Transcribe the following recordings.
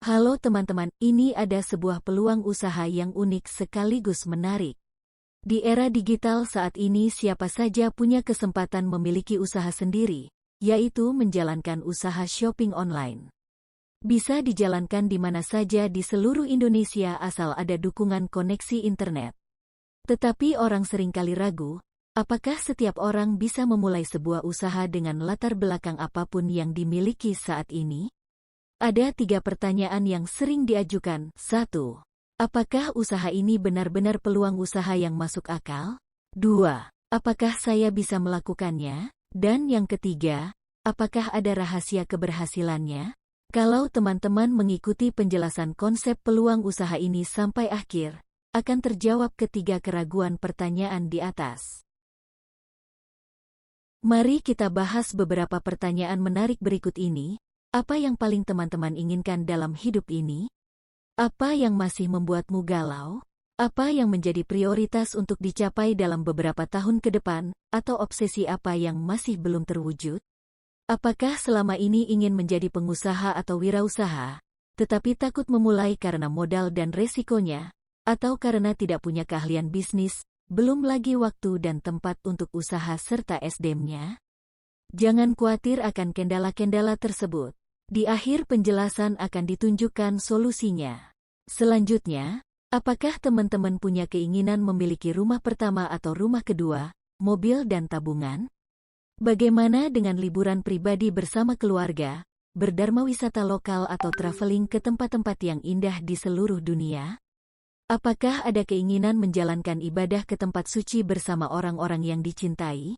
Halo teman-teman, ini ada sebuah peluang usaha yang unik sekaligus menarik. Di era digital saat ini siapa saja punya kesempatan memiliki usaha sendiri, yaitu menjalankan usaha shopping online. Bisa dijalankan di mana saja di seluruh Indonesia asal ada dukungan koneksi internet. Tetapi orang seringkali ragu, apakah setiap orang bisa memulai sebuah usaha dengan latar belakang apapun yang dimiliki saat ini? Ada 3 pertanyaan yang sering diajukan. 1. Apakah usaha ini benar-benar peluang usaha yang masuk akal? 2. Apakah saya bisa melakukannya? Dan yang ketiga, apakah ada rahasia keberhasilannya? Kalau teman-teman mengikuti penjelasan konsep peluang usaha ini sampai akhir, akan terjawab ketiga keraguan pertanyaan di atas. Mari kita bahas beberapa pertanyaan menarik berikut ini. Apa yang paling teman-teman inginkan dalam hidup ini? Apa yang masih membuatmu galau? Apa yang menjadi prioritas untuk dicapai dalam beberapa tahun ke depan, atau obsesi apa yang masih belum terwujud? Apakah selama ini ingin menjadi pengusaha atau wirausaha, tetapi takut memulai karena modal dan resikonya, atau karena tidak punya keahlian bisnis, belum lagi waktu dan tempat untuk usaha serta SDM-nya? Jangan khawatir akan kendala-kendala tersebut. Di akhir penjelasan akan ditunjukkan solusinya. Selanjutnya, apakah teman-teman punya keinginan memiliki rumah pertama atau rumah kedua, mobil dan tabungan? Bagaimana dengan liburan pribadi bersama keluarga, berdharma wisata lokal atau traveling ke tempat-tempat yang indah di seluruh dunia? Apakah ada keinginan menjalankan ibadah ke tempat suci bersama orang-orang yang dicintai?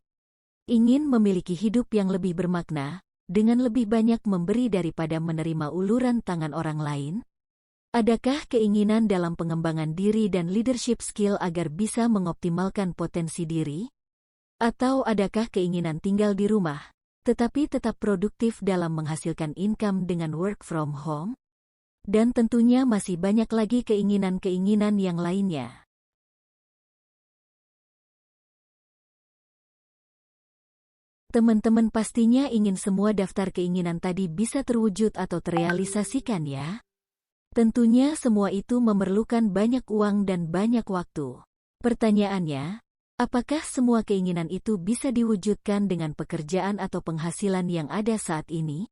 Ingin memiliki hidup yang lebih bermakna, dengan lebih banyak memberi daripada menerima uluran tangan orang lain? Adakah keinginan dalam pengembangan diri dan leadership skill agar bisa mengoptimalkan potensi diri? Atau adakah keinginan tinggal di rumah, tetapi tetap produktif dalam menghasilkan income dengan work from home? Dan tentunya masih banyak lagi keinginan-keinginan yang lainnya. Teman-teman pastinya ingin semua daftar keinginan tadi bisa terwujud atau terrealisasikan ya? Tentunya semua itu memerlukan banyak uang dan banyak waktu. Pertanyaannya, apakah semua keinginan itu bisa diwujudkan dengan pekerjaan atau penghasilan yang ada saat ini?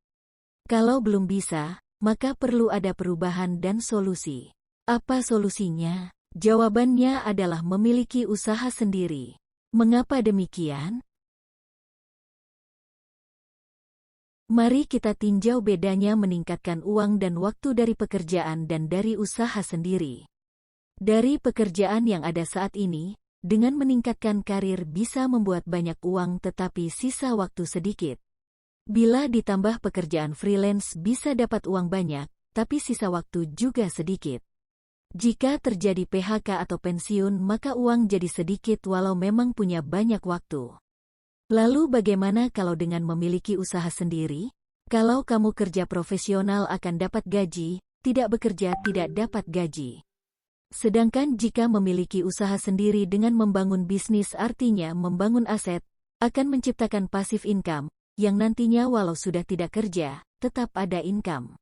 Kalau belum bisa, maka perlu ada perubahan dan solusi. Apa solusinya? Jawabannya adalah memiliki usaha sendiri. Mengapa demikian? Mari kita tinjau bedanya meningkatkan uang dan waktu dari pekerjaan dan dari usaha sendiri. Dari pekerjaan yang ada saat ini, dengan meningkatkan karir bisa membuat banyak uang tetapi sisa waktu sedikit. Bila ditambah pekerjaan freelance bisa dapat uang banyak, tapi sisa waktu juga sedikit. Jika terjadi PHK atau pensiun maka uang jadi sedikit walau memang punya banyak waktu. Lalu bagaimana kalau dengan memiliki usaha sendiri? Kalau kamu kerja profesional akan dapat gaji, tidak bekerja tidak dapat gaji. Sedangkan jika memiliki usaha sendiri dengan membangun bisnis artinya membangun aset, akan menciptakan passive income, yang nantinya walau sudah tidak kerja, tetap ada income.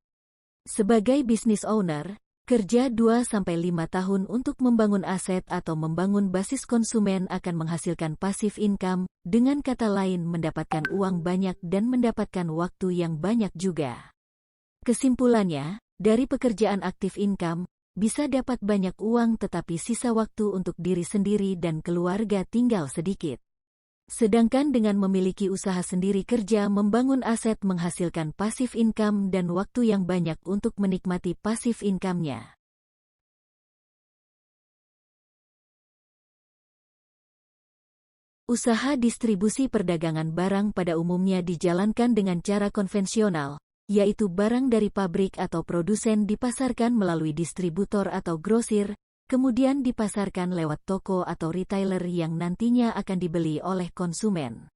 Sebagai business owner, kerja 2-5 tahun untuk membangun aset atau membangun basis konsumen akan menghasilkan passive income, dengan kata lain mendapatkan uang banyak dan mendapatkan waktu yang banyak juga. Kesimpulannya, dari pekerjaan aktif income, bisa dapat banyak uang tetapi sisa waktu untuk diri sendiri dan keluarga tinggal sedikit. Sedangkan dengan memiliki usaha sendiri kerja membangun aset menghasilkan passive income dan waktu yang banyak untuk menikmati passive income-nya. Usaha distribusi perdagangan barang pada umumnya dijalankan dengan cara konvensional, yaitu barang dari pabrik atau produsen dipasarkan melalui distributor atau grosir, kemudian dipasarkan lewat toko atau retailer yang nantinya akan dibeli oleh konsumen.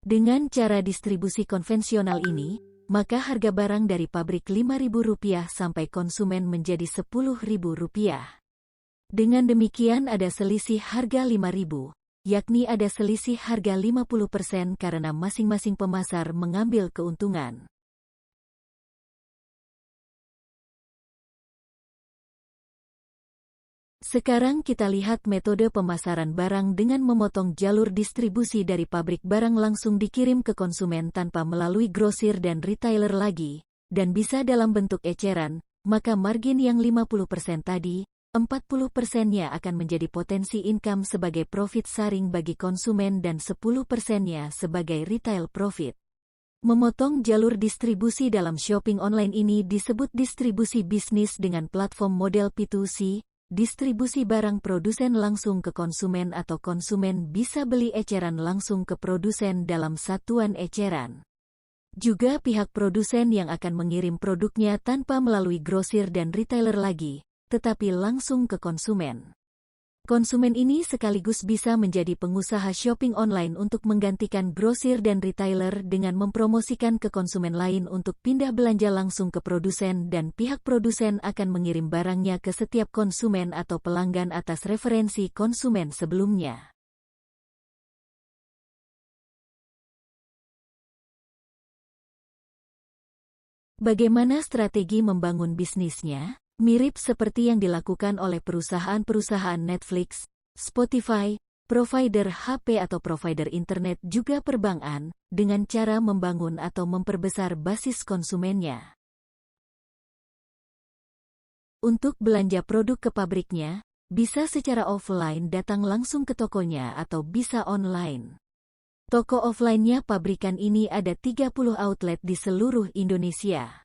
Dengan cara distribusi konvensional ini, maka harga barang dari pabrik Rp5.000 sampai konsumen menjadi Rp10.000. Dengan demikian ada selisih harga Rp5.000, yakni ada selisih harga 50% karena masing-masing pemasar mengambil keuntungan. Sekarang kita lihat metode pemasaran barang dengan memotong jalur distribusi dari pabrik barang langsung dikirim ke konsumen tanpa melalui grosir dan retailer lagi, dan bisa dalam bentuk eceran, maka margin yang 50% tadi, 40%-nya akan menjadi potensi income sebagai profit sharing bagi konsumen dan 10%-nya sebagai retail profit. Memotong jalur distribusi dalam shopping online ini disebut distribusi bisnis dengan platform model P2C, distribusi barang produsen langsung ke konsumen atau konsumen bisa beli eceran langsung ke produsen dalam satuan eceran. Juga pihak produsen yang akan mengirim produknya tanpa melalui grosir dan retailer lagi, tetapi langsung ke konsumen. Konsumen ini sekaligus bisa menjadi pengusaha shopping online untuk menggantikan grosir dan retailer dengan mempromosikan ke konsumen lain untuk pindah belanja langsung ke produsen dan pihak produsen akan mengirim barangnya ke setiap konsumen atau pelanggan atas referensi konsumen sebelumnya. Bagaimana strategi membangun bisnisnya? Mirip seperti yang dilakukan oleh perusahaan-perusahaan Netflix, Spotify, provider HP atau provider internet juga perbankan, dengan cara membangun atau memperbesar basis konsumennya. Untuk belanja produk ke pabriknya, bisa secara offline datang langsung ke tokonya atau bisa online. Toko offline-nya pabrikan ini ada 30 outlet di seluruh Indonesia.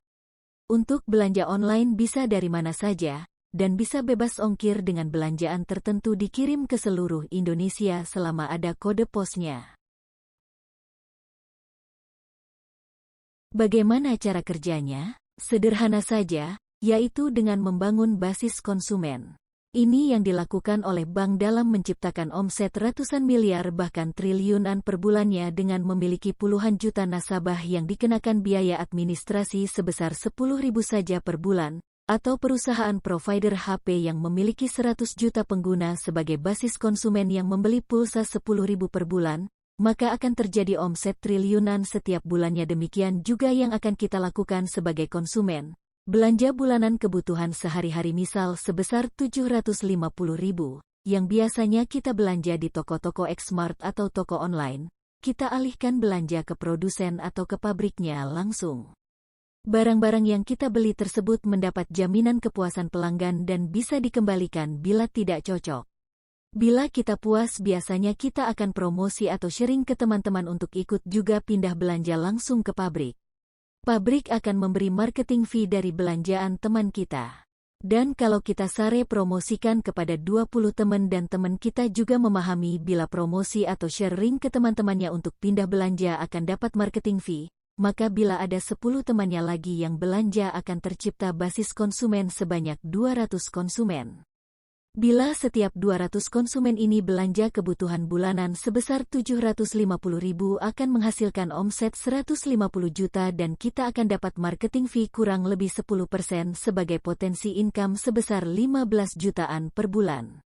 Untuk belanja online bisa dari mana saja, dan bisa bebas ongkir dengan belanjaan tertentu dikirim ke seluruh Indonesia selama ada kode posnya. Bagaimana cara kerjanya? Sederhana saja, yaitu dengan membangun basis konsumen. Ini yang dilakukan oleh bank dalam menciptakan omset ratusan miliar bahkan triliunan per bulannya dengan memiliki puluhan juta nasabah yang dikenakan biaya administrasi sebesar 10.000 saja per bulan, atau perusahaan provider HP yang memiliki 100 juta pengguna sebagai basis konsumen yang membeli pulsa 10.000 per bulan, maka akan terjadi omset triliunan setiap bulannya. Demikian juga yang akan kita lakukan sebagai konsumen. Belanja bulanan kebutuhan sehari-hari misal sebesar 750.000, yang biasanya kita belanja di toko-toko X-Mart atau toko online, kita alihkan belanja ke produsen atau ke pabriknya langsung. Barang-barang yang kita beli tersebut mendapat jaminan kepuasan pelanggan dan bisa dikembalikan bila tidak cocok. Bila kita puas biasanya kita akan promosi atau sharing ke teman-teman untuk ikut juga pindah belanja langsung ke pabrik. Pabrik akan memberi marketing fee dari belanjaan teman kita. Dan kalau kita sare promosikan kepada 20 teman dan teman kita juga memahami bila promosi atau sharing ke teman-temannya untuk pindah belanja akan dapat marketing fee, maka bila ada 10 temannya lagi yang belanja akan tercipta basis konsumen sebanyak 200 konsumen. Bila setiap 200 konsumen ini belanja kebutuhan bulanan sebesar 750.000 akan menghasilkan omset 150 juta dan kita akan dapat marketing fee kurang lebih 10% sebagai potensi income sebesar 15 jutaan per bulan.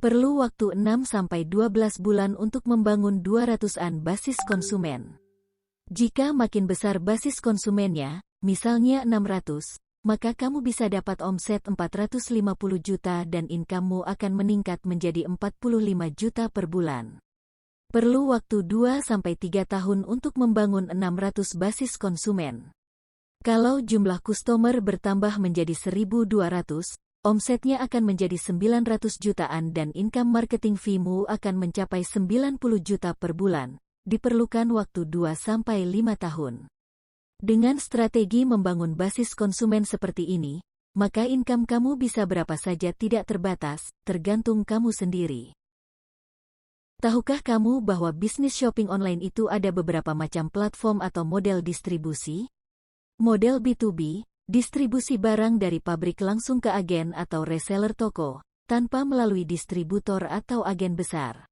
Perlu waktu 6-12 bulan untuk membangun 200-an basis konsumen. Jika makin besar basis konsumennya, misalnya 600, maka kamu bisa dapat omset 450 juta dan income-mu akan meningkat menjadi 45 juta per bulan. Perlu waktu 2-3 tahun untuk membangun 600 basis konsumen. Kalau jumlah customer bertambah menjadi 1.200, omsetnya akan menjadi 900 jutaan dan income marketing fee-mu akan mencapai 90 juta per bulan. Diperlukan waktu 2-5 tahun. Dengan strategi membangun basis konsumen seperti ini, maka income kamu bisa berapa saja tidak terbatas, tergantung kamu sendiri. Tahukah kamu bahwa bisnis shopping online itu ada beberapa macam platform atau model distribusi? Model B2B, distribusi barang dari pabrik langsung ke agen atau reseller toko, tanpa melalui distributor atau agen besar.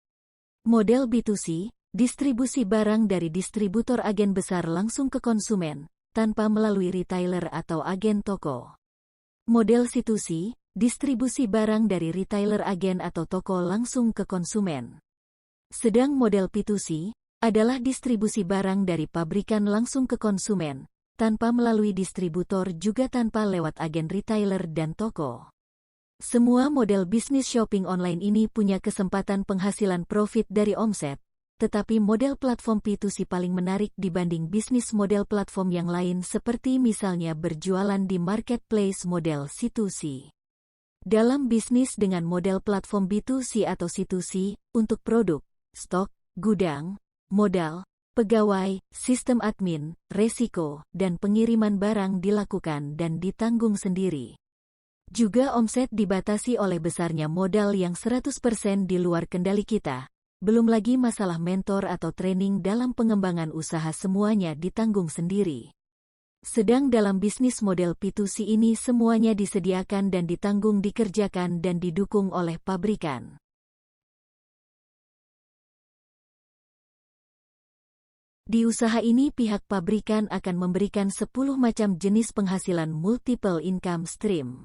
Model B2C, distribusi barang dari distributor agen besar langsung ke konsumen, tanpa melalui retailer atau agen toko. Model C2C, distribusi barang dari retailer agen atau toko langsung ke konsumen. Sedang model P2C, adalah distribusi barang dari pabrikan langsung ke konsumen, tanpa melalui distributor juga tanpa lewat agen retailer dan toko. Semua model bisnis shopping online ini punya kesempatan penghasilan profit dari omset, tetapi model platform P2C paling menarik dibanding bisnis model platform yang lain seperti misalnya berjualan di marketplace model C2C. Dalam bisnis dengan model platform B2C atau C2C, untuk produk, stok, gudang, modal, pegawai, sistem admin, resiko, dan pengiriman barang dilakukan dan ditanggung sendiri. Juga omset dibatasi oleh besarnya modal yang 100% di luar kendali kita. Belum lagi masalah mentor atau training dalam pengembangan usaha semuanya ditanggung sendiri. Sedang dalam bisnis model P2C ini semuanya disediakan dan ditanggung dikerjakan dan didukung oleh pabrikan. Di usaha ini pihak pabrikan akan memberikan 10 macam jenis penghasilan multiple income stream.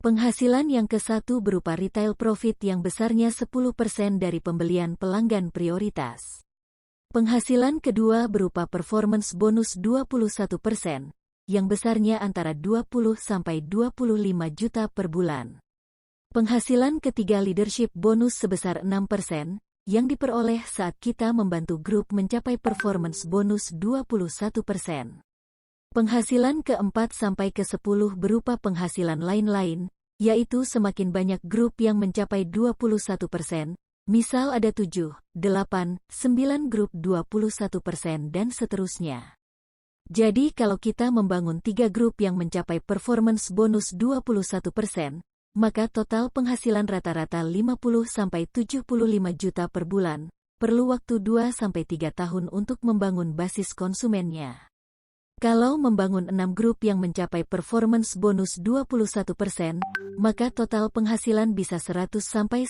Penghasilan yang ke-1 berupa retail profit yang besarnya 10% dari pembelian pelanggan prioritas. Penghasilan kedua berupa performance bonus 21%, yang besarnya antara 20–25 juta per bulan. Penghasilan ketiga leadership bonus sebesar 6%, yang diperoleh saat kita membantu grup mencapai performance bonus 21%. Penghasilan ke-4 sampai ke-10 berupa penghasilan lain-lain, yaitu semakin banyak grup yang mencapai 21%, misal ada 7, 8, 9 grup 21% dan seterusnya. Jadi kalau kita membangun 3 grup yang mencapai performance bonus 21%, maka total penghasilan rata-rata 50–75 juta per bulan, perlu waktu 2–3 tahun untuk membangun basis konsumennya. Kalau membangun 6 grup yang mencapai performance bonus 21%, maka total penghasilan bisa 100–150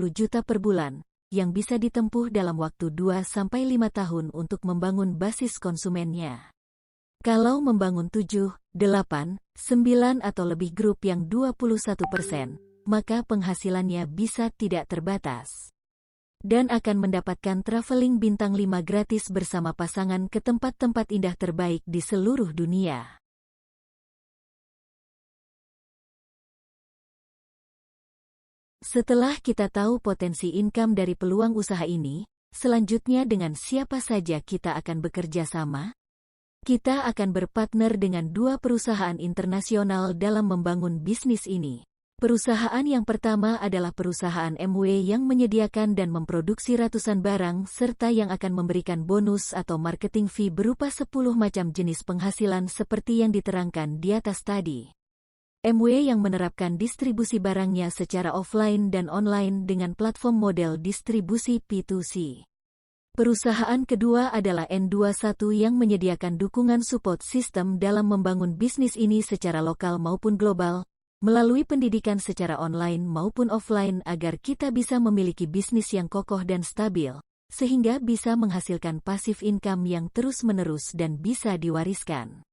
juta per bulan, yang bisa ditempuh dalam waktu 2–5 tahun untuk membangun basis konsumennya. Kalau membangun 7, 8, 9 atau lebih grup yang 21%, maka penghasilannya bisa tidak terbatas. Dan akan mendapatkan traveling bintang 5 gratis bersama pasangan ke tempat-tempat indah terbaik di seluruh dunia. Setelah kita tahu potensi income dari peluang usaha ini, selanjutnya dengan siapa saja kita akan bekerja sama? Kita akan berpartner dengan 2 perusahaan internasional dalam membangun bisnis ini. Perusahaan yang pertama adalah perusahaan MW yang menyediakan dan memproduksi ratusan barang serta yang akan memberikan bonus atau marketing fee berupa 10 macam jenis penghasilan seperti yang diterangkan di atas tadi. MW yang menerapkan distribusi barangnya secara offline dan online dengan platform model distribusi P2C. Perusahaan kedua adalah N21 yang menyediakan dukungan support system dalam membangun bisnis ini secara lokal maupun global, melalui pendidikan secara online maupun offline agar kita bisa memiliki bisnis yang kokoh dan stabil, sehingga bisa menghasilkan passive income yang terus-menerus dan bisa diwariskan.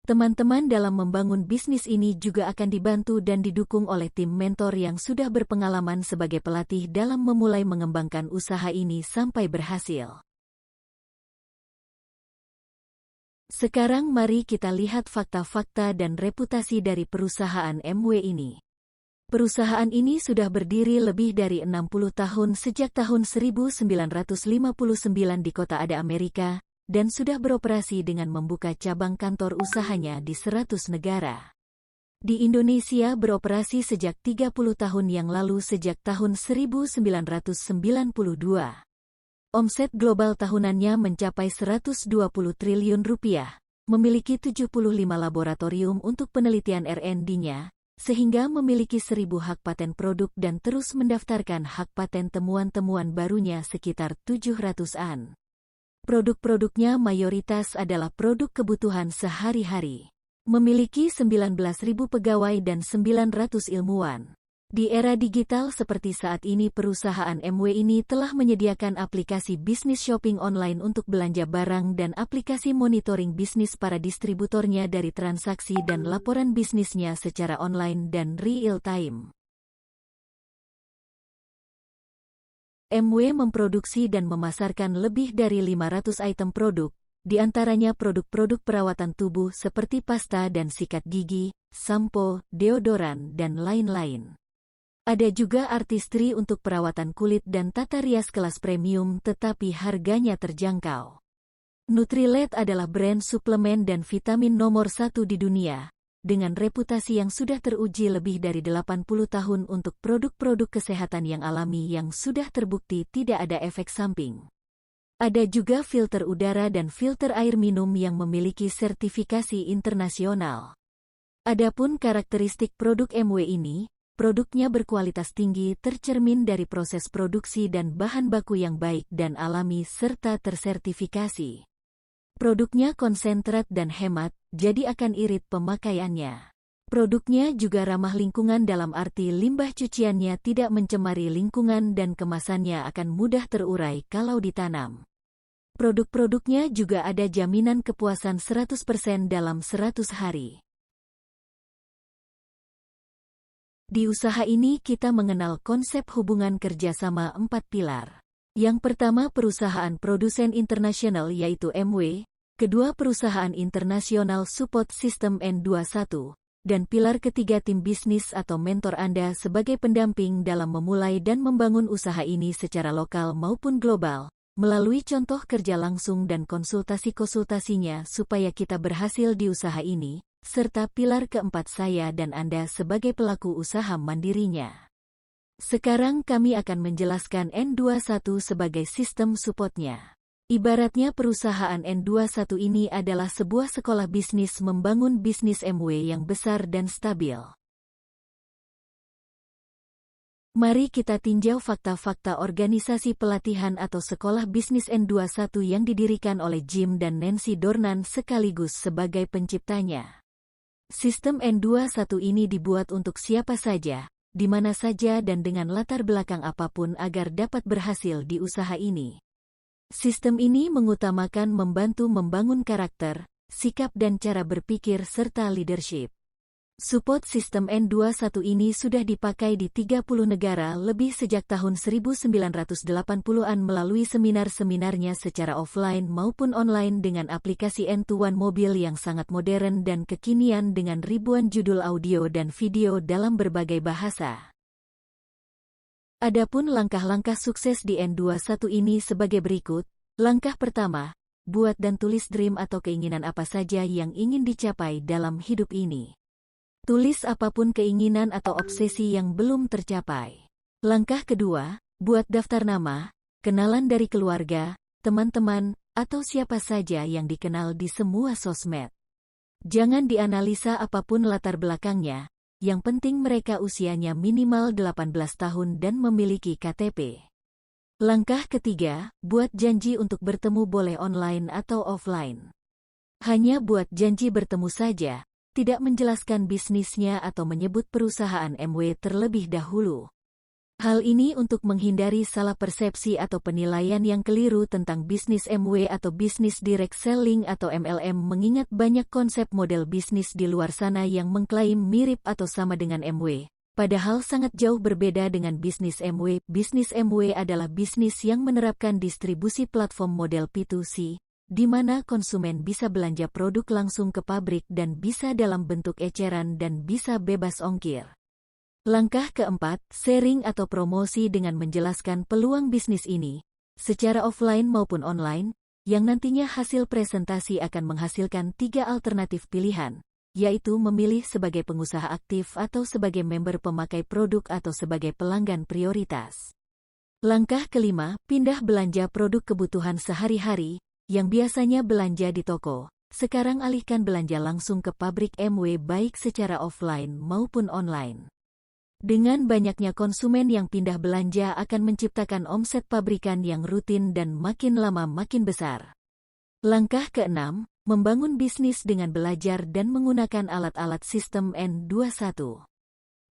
Teman-teman dalam membangun bisnis ini juga akan dibantu dan didukung oleh tim mentor yang sudah berpengalaman sebagai pelatih dalam memulai mengembangkan usaha ini sampai berhasil. Sekarang mari kita lihat fakta-fakta dan reputasi dari perusahaan MW ini. Perusahaan ini sudah berdiri lebih dari 60 tahun sejak tahun 1959 di Kota Ada, Amerika, dan sudah beroperasi dengan membuka cabang kantor usahanya di 100 negara. Di Indonesia beroperasi sejak 30 tahun yang lalu sejak tahun 1992. Omset global tahunannya mencapai 120 triliun rupiah, memiliki 75 laboratorium untuk penelitian R&D-nya, sehingga memiliki 1000 hak paten produk dan terus mendaftarkan hak paten temuan-temuan barunya sekitar 700-an. Produk-produknya mayoritas adalah produk kebutuhan sehari-hari. Memiliki 19.000 pegawai dan 900 ilmuwan. Di era digital seperti saat ini perusahaan MW ini telah menyediakan aplikasi bisnis shopping online untuk belanja barang dan aplikasi monitoring bisnis para distributornya dari transaksi dan laporan bisnisnya secara online dan real time. MW memproduksi dan memasarkan lebih dari 500 item produk, di antaranya produk-produk perawatan tubuh seperti pasta dan sikat gigi, sampo, deodoran, dan lain-lain. Ada juga artistry untuk perawatan kulit dan tata rias kelas premium tetapi harganya terjangkau. Nutrilite adalah brand suplemen dan vitamin nomor 1 di dunia, dengan reputasi yang sudah teruji lebih dari 80 tahun untuk produk-produk kesehatan yang alami yang sudah terbukti tidak ada efek samping. Ada juga filter udara dan filter air minum yang memiliki sertifikasi internasional. Adapun karakteristik produk MW ini, produknya berkualitas tinggi tercermin dari proses produksi dan bahan baku yang baik dan alami serta tersertifikasi. Produknya konsentrat dan hemat, jadi akan irit pemakaiannya. Produknya juga ramah lingkungan dalam arti limbah cuciannya tidak mencemari lingkungan dan kemasannya akan mudah terurai kalau ditanam. Produk-produknya juga ada jaminan kepuasan 100% dalam 100 hari. Di usaha ini kita mengenal konsep hubungan kerjasama 4 pilar. Yang pertama perusahaan produsen internasional yaitu MW, kedua perusahaan internasional support system N21, dan pilar ketiga tim bisnis atau mentor Anda sebagai pendamping dalam memulai dan membangun usaha ini secara lokal maupun global, melalui contoh kerja langsung dan konsultasi-konsultasinya supaya kita berhasil di usaha ini, serta pilar keempat saya dan Anda sebagai pelaku usaha mandirinya. Sekarang kami akan menjelaskan N21 sebagai sistem supportnya. Ibaratnya perusahaan N21 ini adalah sebuah sekolah bisnis membangun bisnis MW yang besar dan stabil. Mari kita tinjau fakta-fakta organisasi pelatihan atau sekolah bisnis N21 yang didirikan oleh Jim dan Nancy Dornan sekaligus sebagai penciptanya. Sistem N21 ini dibuat untuk siapa saja, di mana saja dan dengan latar belakang apapun agar dapat berhasil di usaha ini. Sistem ini mengutamakan membantu membangun karakter, sikap dan cara berpikir serta leadership. Support sistem N21 ini sudah dipakai di 30 negara lebih sejak tahun 1980-an melalui seminar-seminarnya secara offline maupun online dengan aplikasi N21 Mobil yang sangat modern dan kekinian dengan ribuan judul audio dan video dalam berbagai bahasa. Adapun langkah-langkah sukses di N21 ini sebagai berikut. Langkah pertama, buat dan tulis dream atau keinginan apa saja yang ingin dicapai dalam hidup ini. Tulis apapun keinginan atau obsesi yang belum tercapai. Langkah kedua, buat daftar nama, kenalan dari keluarga, teman-teman, atau siapa saja yang dikenal di semua sosmed. Jangan dianalisa apapun latar belakangnya, yang penting mereka usianya minimal 18 tahun dan memiliki KTP. Langkah ketiga, buat janji untuk bertemu boleh online atau offline. Hanya buat janji bertemu saja, tidak menjelaskan bisnisnya atau menyebut perusahaan MW terlebih dahulu. Hal ini untuk menghindari salah persepsi atau penilaian yang keliru tentang bisnis MW atau bisnis direct selling atau MLM mengingat banyak konsep model bisnis di luar sana yang mengklaim mirip atau sama dengan MW. Padahal sangat jauh berbeda dengan bisnis MW. Bisnis MW adalah bisnis yang menerapkan distribusi platform model P2C, di mana konsumen bisa belanja produk langsung ke pabrik dan bisa dalam bentuk eceran dan bisa bebas ongkir. Langkah keempat, sharing atau promosi dengan menjelaskan peluang bisnis ini, secara offline maupun online, yang nantinya hasil presentasi akan menghasilkan 3 alternatif pilihan, yaitu memilih sebagai pengusaha aktif atau sebagai member pemakai produk atau sebagai pelanggan prioritas. Langkah kelima, pindah belanja produk kebutuhan sehari-hari, yang biasanya belanja di toko, sekarang alihkan belanja langsung ke pabrik MW baik secara offline maupun online. Dengan banyaknya konsumen yang pindah belanja akan menciptakan omset pabrikan yang rutin dan makin lama makin besar. Langkah keenam, membangun bisnis dengan belajar dan menggunakan alat-alat sistem N21.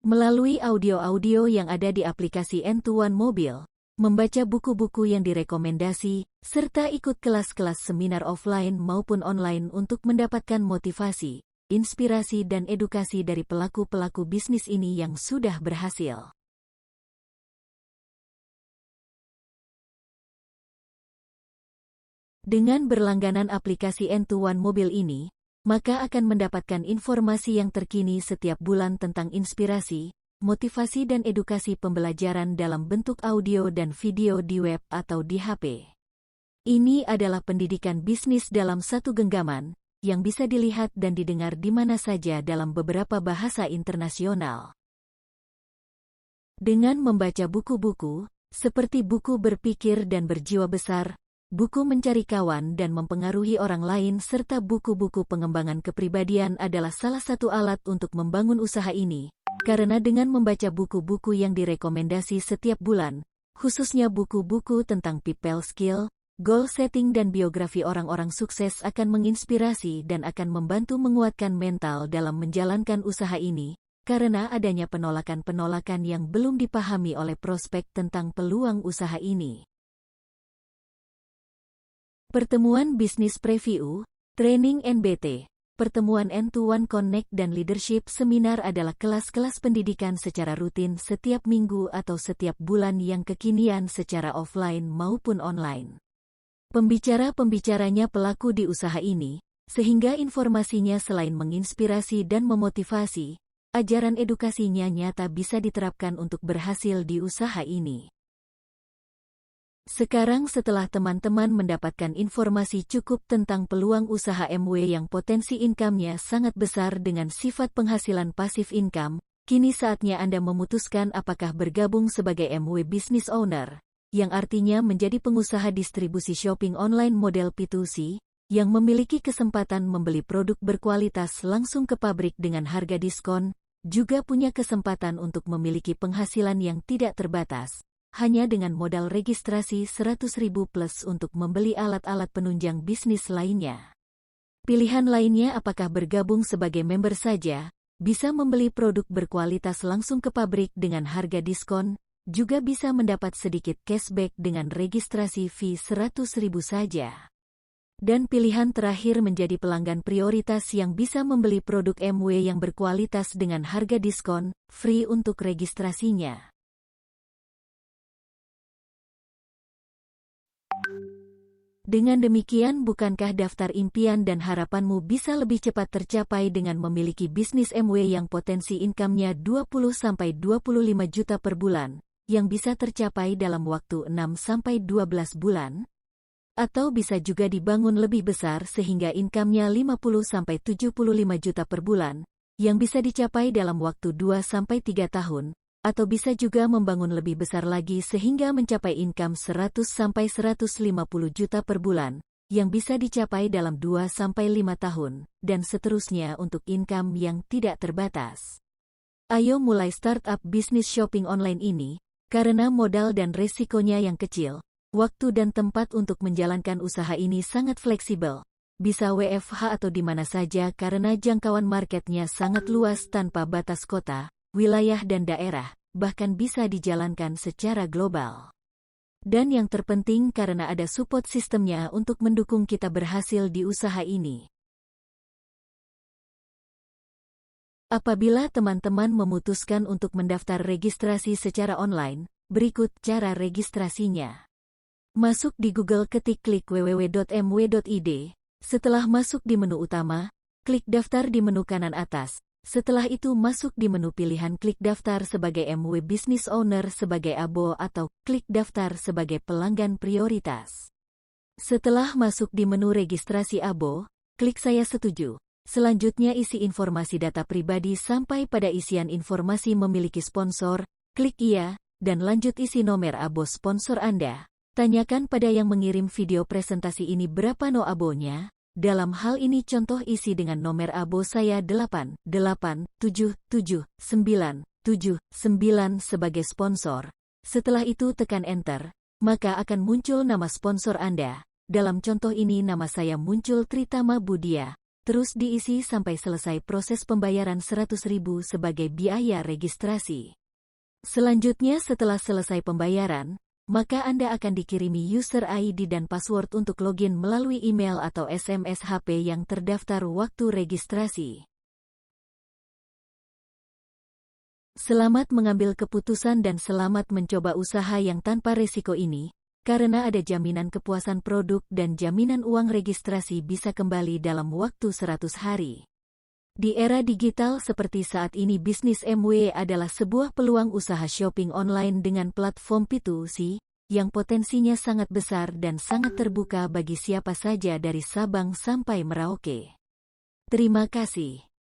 Melalui audio-audio yang ada di aplikasi N21 Mobil, membaca buku-buku yang direkomendasi, serta ikut kelas-kelas seminar offline maupun online untuk mendapatkan motivasi, inspirasi dan edukasi dari pelaku-pelaku bisnis ini yang sudah berhasil. Dengan berlangganan aplikasi N21 Mobil ini, maka akan mendapatkan informasi yang terkini setiap bulan tentang inspirasi, motivasi dan edukasi pembelajaran dalam bentuk audio dan video di web atau di HP. Ini adalah pendidikan bisnis dalam satu genggaman, yang bisa dilihat dan didengar di mana saja dalam beberapa bahasa internasional. Dengan membaca buku-buku, seperti buku Berpikir dan Berjiwa Besar, buku Mencari Kawan dan Mempengaruhi Orang Lain serta buku-buku pengembangan kepribadian adalah salah satu alat untuk membangun usaha ini, karena dengan membaca buku-buku yang direkomendasi setiap bulan, khususnya buku-buku tentang people skill, goal setting dan biografi orang-orang sukses akan menginspirasi dan akan membantu menguatkan mental dalam menjalankan usaha ini, karena adanya penolakan-penolakan yang belum dipahami oleh prospek tentang peluang usaha ini. Pertemuan Bisnis Preview, Training NBT, Pertemuan End-to-One Connect dan Leadership Seminar adalah kelas-kelas pendidikan secara rutin setiap minggu atau setiap bulan yang kekinian secara offline maupun online. Pembicara-pembicaranya pelaku di usaha ini, sehingga informasinya selain menginspirasi dan memotivasi, ajaran edukasinya nyata bisa diterapkan untuk berhasil di usaha ini. Sekarang setelah teman-teman mendapatkan informasi cukup tentang peluang usaha MW yang potensi income-nya sangat besar dengan sifat penghasilan pasif income, kini saatnya Anda memutuskan apakah bergabung sebagai MW Business Owner, yang artinya menjadi pengusaha distribusi shopping online model P2C, yang memiliki kesempatan membeli produk berkualitas langsung ke pabrik dengan harga diskon, juga punya kesempatan untuk memiliki penghasilan yang tidak terbatas, hanya dengan modal registrasi 100.000 plus untuk membeli alat-alat penunjang bisnis lainnya. Pilihan lainnya apakah bergabung sebagai member saja, bisa membeli produk berkualitas langsung ke pabrik dengan harga diskon, juga bisa mendapat sedikit cashback dengan registrasi fee 100.000 saja. Dan pilihan terakhir menjadi pelanggan prioritas yang bisa membeli produk MW yang berkualitas dengan harga diskon, free untuk registrasinya. Dengan demikian bukankah daftar impian dan harapanmu bisa lebih cepat tercapai dengan memiliki bisnis MW yang potensi income-nya 20-25 juta per bulan, yang bisa tercapai dalam waktu 6-12 bulan? Atau bisa juga dibangun lebih besar sehingga income-nya 50-75 juta per bulan, yang bisa dicapai dalam waktu 2-3 tahun, atau bisa juga membangun lebih besar lagi sehingga mencapai income 100-150 juta per bulan, yang bisa dicapai dalam 2-5 tahun, dan seterusnya untuk income yang tidak terbatas. Ayo mulai startup bisnis shopping online ini, karena modal dan resikonya yang kecil, waktu dan tempat untuk menjalankan usaha ini sangat fleksibel, bisa WFH atau di mana saja karena jangkauan marketnya sangat luas tanpa batas kota, wilayah dan daerah, bahkan bisa dijalankan secara global. Dan yang terpenting karena ada support sistemnya untuk mendukung kita berhasil di usaha ini. Apabila teman-teman memutuskan untuk mendaftar registrasi secara online, berikut cara registrasinya. Masuk di Google, ketik klik www.mw.id, setelah masuk di menu utama, klik daftar di menu kanan atas, setelah itu masuk di menu pilihan klik daftar sebagai MW Business Owner sebagai abo atau klik daftar sebagai pelanggan prioritas. Setelah masuk di menu registrasi abo, klik saya setuju. Selanjutnya isi informasi data pribadi sampai pada isian informasi memiliki sponsor, klik iya, dan lanjut isi nomor abo sponsor Anda. Tanyakan pada yang mengirim video presentasi ini berapa no abonya. Dalam hal ini contoh isi dengan nomor abo saya 88777979 sebagai sponsor. Setelah itu tekan enter, maka akan muncul nama sponsor Anda. Dalam contoh ini nama saya muncul Tritama Budia. Terus diisi sampai selesai proses pembayaran 100.000 sebagai biaya registrasi. Selanjutnya setelah selesai pembayaran, maka Anda akan dikirimi user ID dan password untuk login melalui email atau SMS HP yang terdaftar waktu registrasi. Selamat mengambil keputusan dan selamat mencoba usaha yang tanpa resiko ini. karena ada jaminan kepuasan produk dan jaminan uang registrasi bisa kembali dalam waktu 100 hari. Di era digital seperti saat ini, bisnis MW adalah sebuah peluang usaha shopping online dengan platform P2C, yang potensinya sangat besar dan sangat terbuka bagi siapa saja dari Sabang sampai Merauke. Terima kasih.